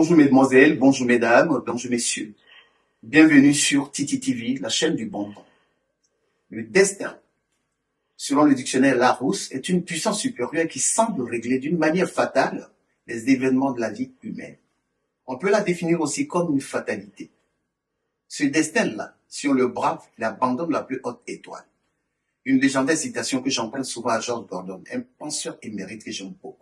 Bonjour mesdemoiselles, bonjour mesdames, bonjour messieurs. Bienvenue sur Titi TV, la chaîne du bon temps. Le destin, selon le dictionnaire Larousse, est une puissance supérieure qui semble régler d'une manière fatale les événements de la vie humaine. On peut la définir aussi comme une fatalité. Ce destin-là, si on le brave, il abandonne la plus haute étoile. Une légendaire citation que j'emprunte souvent à George Gordon, un penseur émérite que j'aime beaucoup.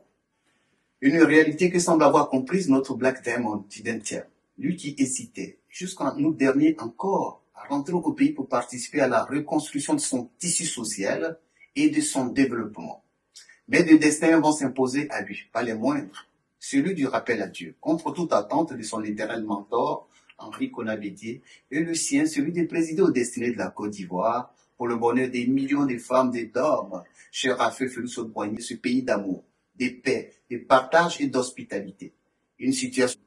Une réalité que semble avoir comprise notre Black Diamond Tidentium, lui qui hésitait, jusqu'en août dernier encore, à rentrer au pays pour participer à la reconstruction de son tissu social et de son développement. Mais des destins vont s'imposer à lui, pas les moindres. Celui du rappel à Dieu, contre toute attente de son littéral mentor, Henri Konan-Bédié, et le sien, celui de présider aux destinées de la Côte d'Ivoire, pour le bonheur des millions de femmes et d'hommes, cher à feu Félix Houphouët-Boigny, ce pays d'amour, de paix, de partage et d'hospitalité. Une situation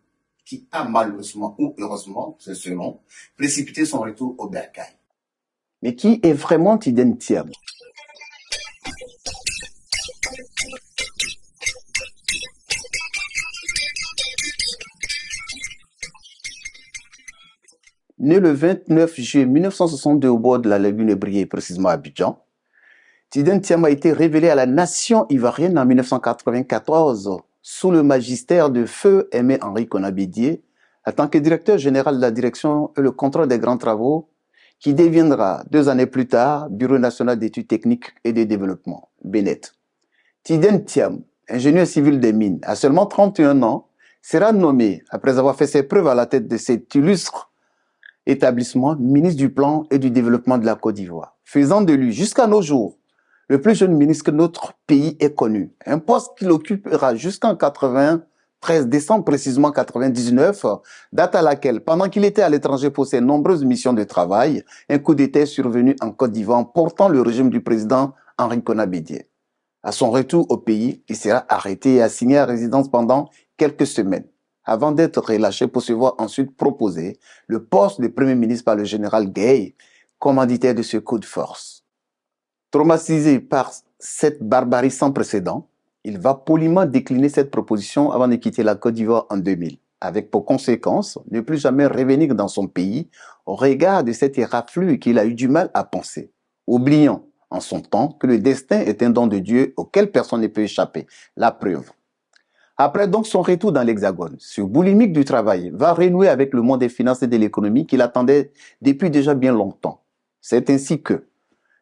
qui a malheureusement ou heureusement, c'est selon, précipité son retour au bercail. Mais qui est vraiment Tidentium? Né le 29 juillet 1962 au bord de la lagune Brié, précisément à Abidjan, Tidentium a été révélé à la nation ivoirienne en 1994 sous le magistère de feu Aimé Henri Konan-Bédié en tant que directeur général de la direction et le contrôle des grands travaux qui deviendra 2 années plus tard Bureau national d'études techniques et de développement, BNET. Tidentium, ingénieur civil des mines, à seulement 31 ans, sera nommé, après avoir fait ses preuves à la tête de cet illustre établissement, ministre du Plan et du Développement de la Côte d'Ivoire, faisant de lui, jusqu'à nos jours, le plus jeune ministre que notre pays ait connu. Un poste qu'il occupera jusqu'en 93 décembre précisément 99, date à laquelle, pendant qu'il était à l'étranger pour ses nombreuses missions de travail, un coup d'État est survenu en Côte d'Ivoire portant le régime du président Henri Konan-Bédié. À son retour au pays, il sera arrêté et assigné à résidence pendant quelques semaines, avant d'être relâché pour se voir ensuite proposer le poste de Premier ministre par le général Gueye, commanditaire de ce coup de force. Traumatisé par cette barbarie sans précédent, il va poliment décliner cette proposition avant de quitter la Côte d'Ivoire en 2000, avec pour conséquence ne plus jamais revenir dans son pays au regard de cet éraflux qu'il a eu du mal à penser, oubliant en son temps que le destin est un don de Dieu auquel personne ne peut échapper. La preuve. Après donc son retour dans l'Hexagone, ce boulimique du travail va renouer avec le monde des finances et de l'économie qu'il attendait depuis déjà bien longtemps. C'est ainsi que,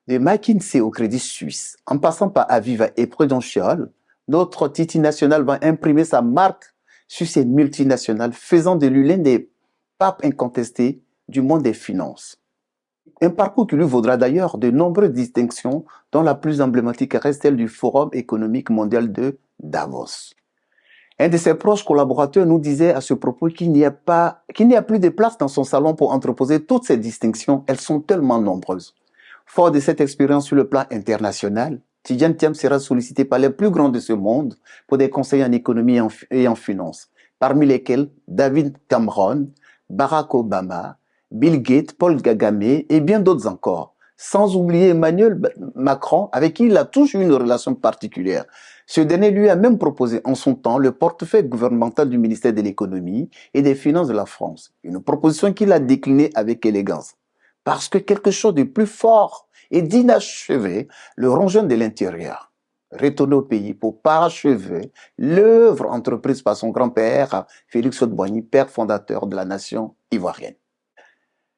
de McKinsey au Crédit Suisse, en passant par Aviva et Prudential, notre Titi national va imprimer sa marque sur ces multinationales, faisant de lui l'un des papes incontestés du monde des finances. Un parcours qui lui vaudra d'ailleurs de nombreuses distinctions, dont la plus emblématique reste celle du Forum économique mondial de Davos. Un de ses proches collaborateurs nous disait à ce propos qu'il n'y a plus de place dans son salon pour entreposer toutes ces distinctions. Elles sont tellement nombreuses. Fort de cette expérience sur le plan international, Tidentium sera sollicité par les plus grands de ce monde pour des conseils en économie et en finance, parmi lesquels David Cameron, Barack Obama, Bill Gates, Paul Kagame et bien d'autres encore, sans oublier Emmanuel Macron, avec qui il a toujours eu une relation particulière. Ce dernier lui a même proposé en son temps le portefeuille gouvernemental du ministère de l'économie et des finances de la France, une proposition qu'il a déclinée avec élégance. Parce que quelque chose de plus fort et d'inachevé le rongeait de l'intérieur. Retourné au pays pour parachever l'œuvre entreprise par son grand-père, Félix Houphouët-Boigny, père fondateur de la nation ivoirienne.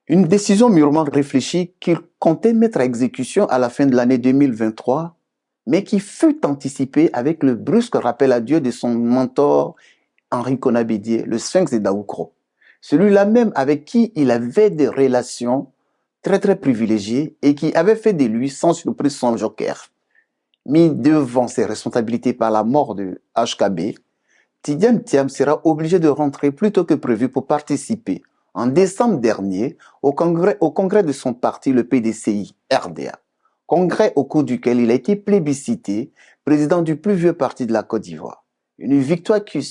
Une décision mûrement réfléchie qu'il comptait mettre à exécution à la fin de l'année 2023, mais qui fut anticipée avec le brusque rappel à Dieu de son mentor Henri Konan-Bédié, le Sphinx de Daoukro. Celui-là même avec qui il avait des relations très privilégiées et qui avait fait de lui sans surprise son joker. Mis devant ses responsabilités par la mort de HKB, Tidentium sera obligé de rentrer plus tôt que prévu pour participer en décembre dernier au congrès de son parti, le PDCI RDA. Congrès au cours duquel il a été plébiscité président du plus vieux parti de la Côte d'Ivoire. Une victoire qui